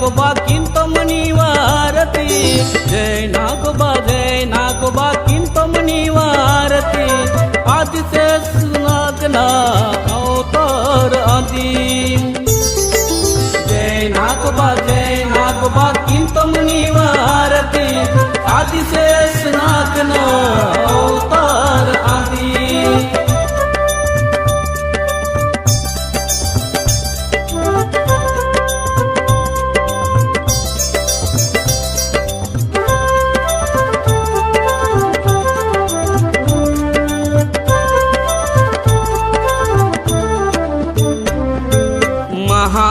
नागोबा किंतमनी वारती जय नागोबा किंतमनी वारती आदिशेष नागना अवतार आदि जय नागोबा किंतमनी वारती आदिशेष